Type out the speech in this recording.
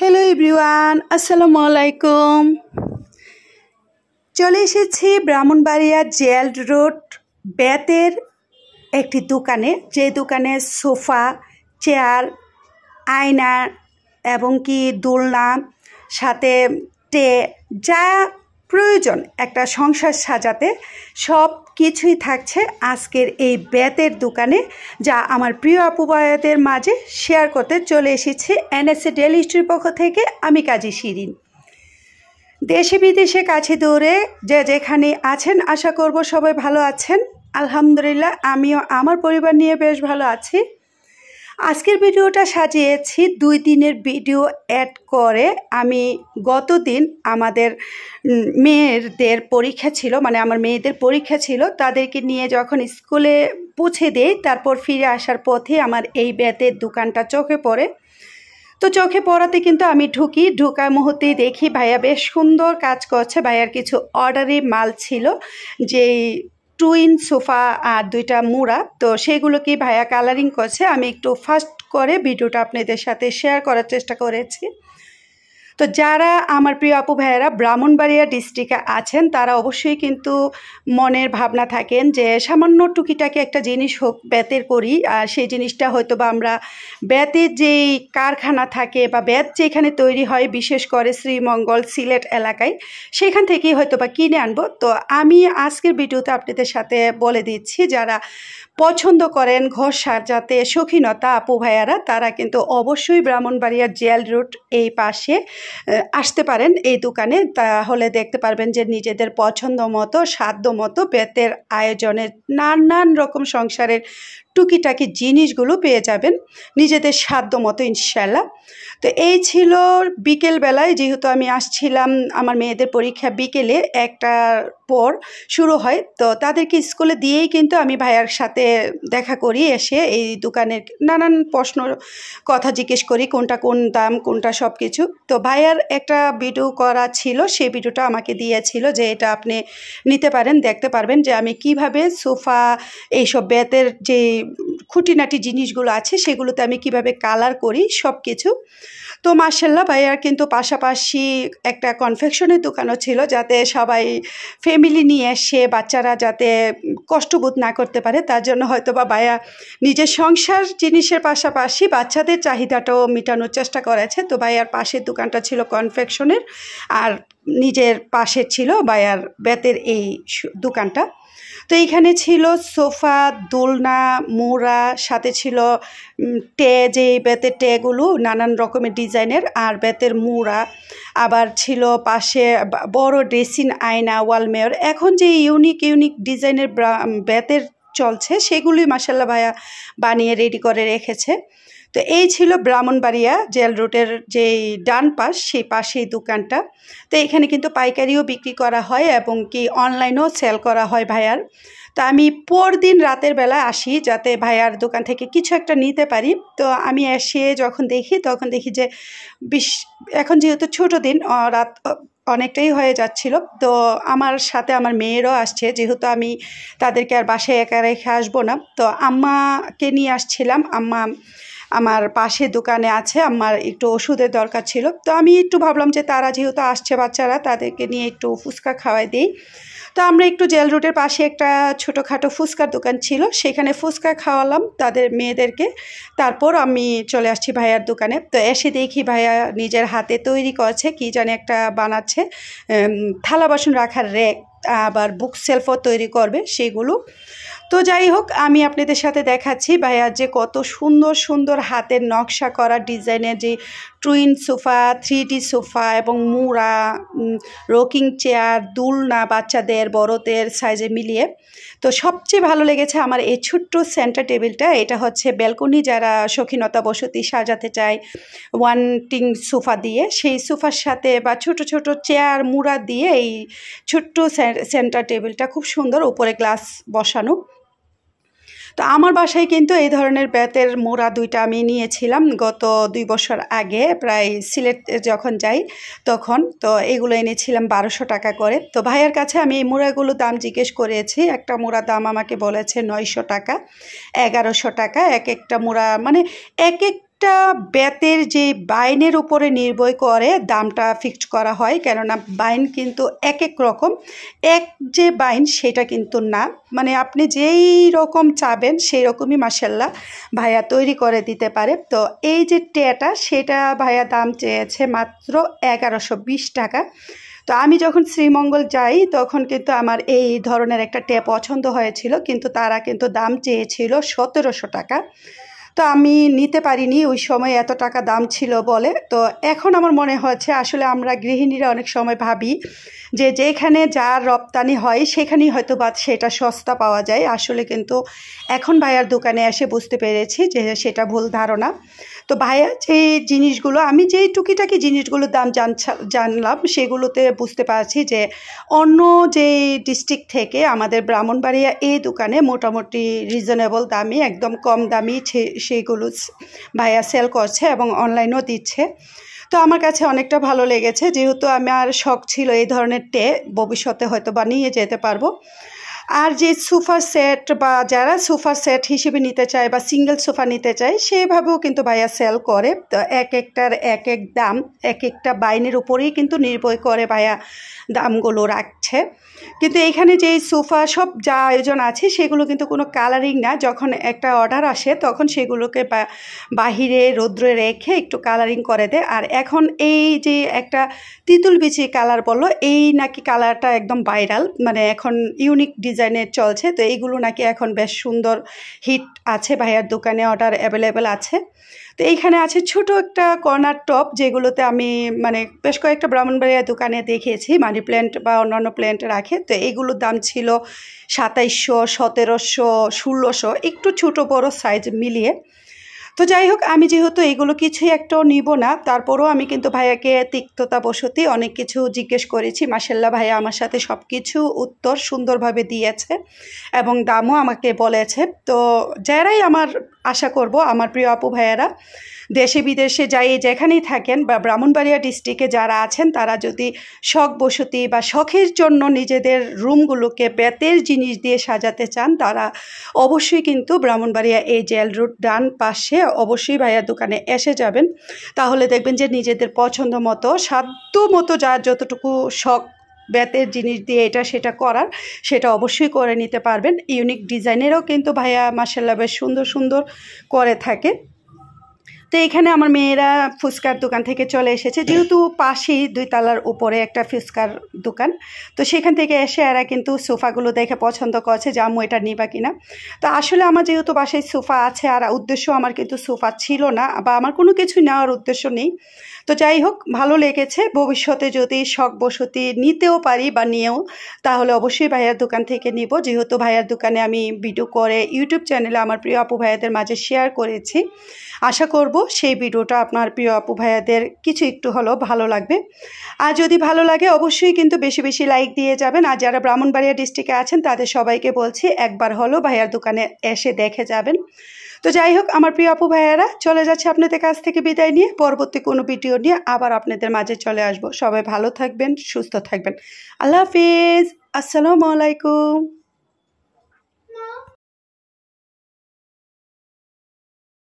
Hello everyone, আসসালামু আলাইকুম। চলে এসেছি ব্রাহ্মণবাড়িয়া জেল রোড বেতের একটি দোকানে, যে দোকানে সোফা, চেয়ার, আয়না এবং কি দোলনা, সাথে টে, যা প্রয়োজন একটা সংসার সাজাতে সব কিছুই থাকছে আজকের এই বেতের দোকানে, যা আমার প্রিয় আপু ভাইয়াদের মাঝে শেয়ার করতে চলে এসেছি এনএসএ ডেইলি হিস্ট্রির পক্ষ থেকে। আমি কাজী শিরিন। দেশে বিদেশে কাছে দূরে যে যেখানে আছেন, আশা করব সবাই ভালো আছেন। আলহামদুলিল্লাহ, আমিও আমার পরিবার নিয়ে বেশ ভালো আছি। আজকের ভিডিওটা সাজিয়েছি 2 দিনের ভিডিও অ্যাড করে। আমি গত দিন আমাদের মেয়েদের পরীক্ষা ছিল, মানে আমার মেয়েদের পরীক্ষা ছিল, তাদেরকে নিয়ে যখন স্কুলে পৌঁছে দেই, তারপর ফিরে আসার পথে আমার এই বেতের দোকানটা চোখে পড়ে। তো চোখে পড়াতে কিন্তু আমি ঢোকার মুহূর্তেই দেখি ভাইয়া বেশ সুন্দর কাজ করছে। ভাইয়ার কিছু অর্ডারি মাল ছিল, যেই টুইন সোফা আর 2টা মুড়া, তো সেগুলোকে ভাইয়া কালারিং করছে। আমি একটু ফাস্ট করে ভিডিওটা আপনাদের সাথে শেয়ার করার চেষ্টা করেছি। তো যারা আমার প্রিয় আপু ভাইয়েরা ব্রাহ্মণবাড়িয়া ডিস্ট্রিক্টে আছেন, তারা অবশ্যই কিন্তু মনের ভাবনা থাকেন যে সামান্য টুকিটাকি একটা জিনিস হোক বেতের করি, আর সেই জিনিসটা হয়তো বা আমরা বেতের যেই কারখানা থাকে বা বেত যেখানে তৈরি হয়, বিশেষ করে শ্রীমঙ্গল সিলেট এলাকায়, সেখান থেকেই হয়তো বা কিনে আনবো। তো আমি আজকের ভিডিওতে আপনাদের সাথে বলে দিচ্ছি, যারা পছন্দ করেন ঘর সাজাতে শৌখিনতা আপু ভাইয়ারা, তারা কিন্তু অবশ্যই ব্রাহ্মণবাড়িয়া জেল রোড এই পাশে আসতে পারেন এই দোকানে। তাহলে দেখতে পারবেন যে নিজেদের পছন্দ মতো, সাধ্য মতো বেতের আয়োজনের নানান রকম সংসারের টুকিটাকি জিনিসগুলো পেয়ে যাবেন নিজেদের সাধ্য মতো, ইনশাল্লাহ। তো এই ছিল বিকেলবেলায়, যেহেতু আমি আসছিলাম, আমার মেয়েদের পরীক্ষা বিকেলে 1টার পর শুরু হয়, তো তাদেরকে স্কুলে দিয়েই কিন্তু আমি ভাইয়ার সাথে দেখা করি। এসে এই দোকানের নানান প্রশ্ন কথা জিজ্ঞেস করি, কোনটা কোন দাম, কোনটা সব কিছু। তো ভাইয়ার একটা ভিডিও করা ছিল, সেই ভিডিওটা আমাকে দিয়েছিল যে এটা আপনি নিতে পারেন, দেখতে পারবেন যে আমি কিভাবে সোফা, এইসব বেতের যে খুঁটিনাটি জিনিসগুলো আছে সেগুলোতে আমি কিভাবে কালার করি সব কিছু। তো মাশাআল্লাহ, ভাইয়ার কিন্তু পাশাপাশি একটা কনফেকশনের দোকানও ছিল, যাতে সবাই ফ্যামিলি নিয়ে এসে বাচ্চারা যাতে কষ্টবোধ না করতে পারে, তার জন্য হয়তো বা ভাইয়া নিজের সংসার জিনিসের পাশাপাশি বাচ্চাদের চাহিদাটাও মেটানোর চেষ্টা করেছে। তো ভাইয়ার পাশের দোকানটা ছিল কনফেকশনের, আর নিজের পাশে ছিল ভাইয়ার বেতের এই দোকানটা। তো এইখানে ছিল সোফা, দোলনা, মোড়া, সাথে ছিল টে, যে বেতের টেগুলো নানান রকমের ডিজাইনের, আর বেতের মুড়া, আবার ছিল পাশে বড় ড্রেসিং আয়না, ওয়ালমেয়র। এখন যে ইউনিক ডিজাইনের বেতের চলছে, সেগুলোই মাশাআল্লাহ ভাইয়া বানিয়ে রেডি করে রেখেছে। তো এই ছিল ব্রাহ্মণবাড়িয়া জেল রোডের যেই ডান পাশ, সেই পাশেই দোকানটা। তো এখানে কিন্তু পাইকারিও বিক্রি করা হয় এবং কি অনলাইনেও সেল করা হয় ভাইয়ার। তো আমি পরদিন রাতের বেলা আসি, যাতে ভাইয়ার দোকান থেকে কিছু একটা নিতে পারি। তো আমি এসে যখন দেখি, তখন দেখি যে এখন যেহেতু ছোটো দিন, রাত অনেকটাই হয়ে যাচ্ছিল, তো আমার সাথে আমার মেয়েরও আসছে, যেহেতু আমি তাদেরকে আর বাসায় একা রেখে আসবো না, তো আম্মাকে নিয়ে আসছিলাম। আম্মা আমার পাশে দোকানে আছে, আমার একটু ওষুধের দরকার ছিল। তো আমি একটু ভাবলাম যে তারা যেহেতু আসছে বাচ্চারা, তাদেরকে নিয়ে একটু ফুচকা খাওয়াই দিই। তো আমরা একটু জেল রোডের পাশে একটা ছোটোখাটো ফুচকার দোকান ছিল, সেখানে ফুচকা খাওয়ালাম তাদের মেয়েদেরকে। তারপর আমি চলে আসছি ভাইয়ার দোকানে। তো এসে দেখি ভাইয়া নিজের হাতে তৈরি করছে, কি জানি একটা বানাচ্ছে, থালা বাসন রাখার র্যাক, আবার বুক সেলফও তৈরি করবে সেগুলো। তো যাই হোক, আমি আপনাদের সাথে দেখাচ্ছি ভাইয়া যে কত সুন্দর সুন্দর হাতের নকশা করা ডিজাইনের যে টুইন সোফা, 3D সোফা এবং মুড়া, রকিং চেয়ার, দোলনা, বাচ্চাদের বড়দের সাইজে মিলিয়ে। তো সবচেয়ে ভালো লেগেছে আমার এই ছোট্ট সেন্টার টেবিলটা। এটা হচ্ছে ব্যালকনি, যারা শৌখিনতা বসতি সাজাতে চায় ওয়ান্টিং সোফা দিয়ে, সেই সোফার সাথে বা ছোট ছোট চেয়ার মুড়া দিয়ে এই ছোট্ট সেন্টার টেবিলটা খুব সুন্দর, উপরে গ্লাস বসানো। তো আমার বাসায় কিন্তু এই ধরনের বেতের মোড়া 2টা আমি নিয়েছিলাম গত 2 বছর আগে, প্রায় সিলেট যখন যাই তখন। তো এগুলো এনেছিলাম 1200 টাকা করে। তো ভাইয়ের কাছে আমি এই মোড়াগুলোর দাম জিজ্ঞেস করেছি। একটা মোড়ার দাম আমাকে বলেছে 900 টাকা, 1100 টাকা। এক একটা মোড়া, মানে এক একটা একটা বেতের যে বাইনের উপরে নির্ভর করে দামটা ফিক্সড করা হয়, কেননা বাইন কিন্তু এক এক রকম, এক যে বাইন সেটা কিন্তু না, মানে আপনি যেই রকম চাবেন সেই রকমই মাশাআল্লাহ ভাইয়া তৈরি করে দিতে পারে। তো এই যে টেটা সেটা ভাইয়া দাম চেয়েছে মাত্র 1120 টাকা। তো আমি যখন শ্রীমঙ্গল যাই তখন কিন্তু আমার এই ধরনের একটা টে পছন্দ হয়েছিল, কিন্তু তারা কিন্তু দাম চেয়েছিল 1700 টাকা। তো আমি নিতে পারিনি, ওই সময় এত টাকা দাম ছিল বলে। তো এখন আমার মনে হচ্ছে আসলে আমরা গৃহিণীরা অনেক সময় ভাবি যে যেখানে যার রপ্তানি হয় সেখানেই হয়তো বা সেটা সস্তা পাওয়া যায়, আসলে কিন্তু এখন ভাইয়ার দোকানে এসে বুঝতে পেরেছি যে সেটা ভুল ধারণা। তো ভাইয়া যে জিনিসগুলো, আমি যেই টুকিটাকি জিনিসগুলোর দাম জানলাম সেগুলোতে বুঝতে পারছি যে অন্য যে ডিস্ট্রিক্ট থেকে আমাদের ব্রাহ্মণবাড়িয়া এই দোকানে মোটামুটি রিজনেবল দামি, একদম কম দামি সেইগুলো ভাইয়া সেল করছে এবং অনলাইনেও দিচ্ছে। তো আমার কাছে অনেকটা ভালো লেগেছে, যেহেতু আমার শখ ছিল এই ধরনের টে ভবিষ্যতে হয়তো বা নিয়ে যেতে পারবো। আর যে সোফা সেট বা যারা সোফা সেট হিসেবে নিতে চায় বা সিঙ্গেল সোফা নিতে চায় সেভাবেও কিন্তু ভাইয়া সেল করে। তো এক একটার এক এক দাম, এক একটা বাইনের উপরেই কিন্তু নির্ভর করে ভাইয়া দামগুলো রাখছে। কিন্তু এইখানে যেই সোফা সব যা আয়োজন আছে সেগুলো কিন্তু কোনো কালারিং না, যখন একটা অর্ডার আসে তখন সেগুলোকে বাহিরে রৌদ্রে রেখে একটু কালারিং করে দেয়। আর এখন এই যে একটা তিতুল বিচি কালার বললো, এই নাকি কালারটা একদম ভাইরাল, মানে এখন ইউনিক ডিজাইনের চলছে। তো এইগুলো নাকি এখন বেশ সুন্দর হিট আছে, ভাইয়ার দোকানে অর্ডার অ্যাভেলেবেল আছে। তো এইখানে আছে ছোট একটা কর্নার টপ, যেগুলোতে আমি মানে বেশ কয়েকটা ব্রাহ্মণবাড়িয়া দোকানে দেখেছি মানি প্ল্যান্ট বা অন্যান্য প্ল্যান্ট রাখে। তো এইগুলোর দাম ছিল 2700, 1700, 1600, একটু ছোটো বড়ো সাইজ মিলিয়ে। তো যাই হোক, আমি যেহেতু এগুলো কিছুই একটাও নিব না, তারপরেও আমি কিন্তু ভাইয়াকে তিক্ততাবশতী অনেক কিছু জিজ্ঞেস করেছি। মাশাআল্লাহ ভাইয়া আমার সাথে সব কিছু উত্তর সুন্দরভাবে দিয়েছে এবং দামও আমাকে বলেছে। তো যারাই আমার আশা করব আমার প্রিয় আপু ভাইয়ারা দেশে বিদেশে যাই যেখানেই থাকেন বা ব্রাহ্মণবাড়িয়া ডিস্ট্রিক্টে যারা আছেন, তারা যদি শখ বসতি বা শখের জন্য নিজেদের রুমগুলোকে বেতের জিনিস দিয়ে সাজাতে চান, তারা অবশ্যই কিন্তু ব্রাহ্মণবাড়িয়া এই জেল রোড ডান পাশে অবশ্যই ভাইয়ার দোকানে এসে যাবেন। তাহলে দেখবেন যে নিজেদের পছন্দ মতো সাধ্য মতো যার যতটুকু শখ বেতের জিনিস দিয়ে এটা সেটা করার, সেটা অবশ্যই করে নিতে পারবেন। ইউনিক ডিজাইনেরও কিন্তু ভাইয়া মাশাআল্লাহ বেশ সুন্দর সুন্দর করে থাকে। তো এখানে আমার মেয়েরা ফুচকার দোকান থেকে চলে এসেছে, যেহেতু পাশেই 2 তলার উপরে একটা ফুচকার দোকান। তো সেখান থেকে এসে এরা কিন্তু সোফাগুলো দেখে পছন্দ করছে যে আম্মু এটা নিবা কিনা। তো আসলে আমার যেহেতু বাসায় সোফা আছে আর উদ্দেশ্য আমার কিন্তু সোফা ছিল না বা আমার কোনো কিছু নেওয়ার উদ্দেশ্য নেই। তো যাই হোক, ভালো লেগেছে। ভবিষ্যতে যদি শখ বসতি নিতেও পারি বা নিয়েও, তাহলে অবশ্যই ভাইয়ার দোকান থেকে নিব, যেহেতু ভাইয়ার দোকানে আমি ভিডিও করে ইউটিউব চ্যানেলে আমার প্রিয় আপু ভাইয়াদের মাঝে শেয়ার করেছি। আশা করব সেই ভিডিওটা আপনার প্রিয় আপু ভাইয়াদের কিছু একটু হলেও ভালো লাগবে। আর যদি ভালো লাগে অবশ্যই কিন্তু বেশি বেশি লাইক দিয়ে যাবেন। আর যারা ব্রাহ্মণবাড়িয়া ডিস্ট্রিক্টে আছেন তাদের সবাইকে বলছি একবার হলেও ভাইয়ার দোকানে এসে দেখে যাবেন। তো যাই হোক, আমার প্রিয় আপু ভাইয়ারা, চলে যাচ্ছে আপনাদের কাছ থেকে বিদায় নিয়ে। পরবর্তী কোনো ভিডিও নিয়ে আবার আপনাদের মাঝে চলে আসবো। সবাই ভালো থাকবেন, সুস্থ থাকবেন। আল্লাহ হাফিজ, আসসালামু আলাইকুম।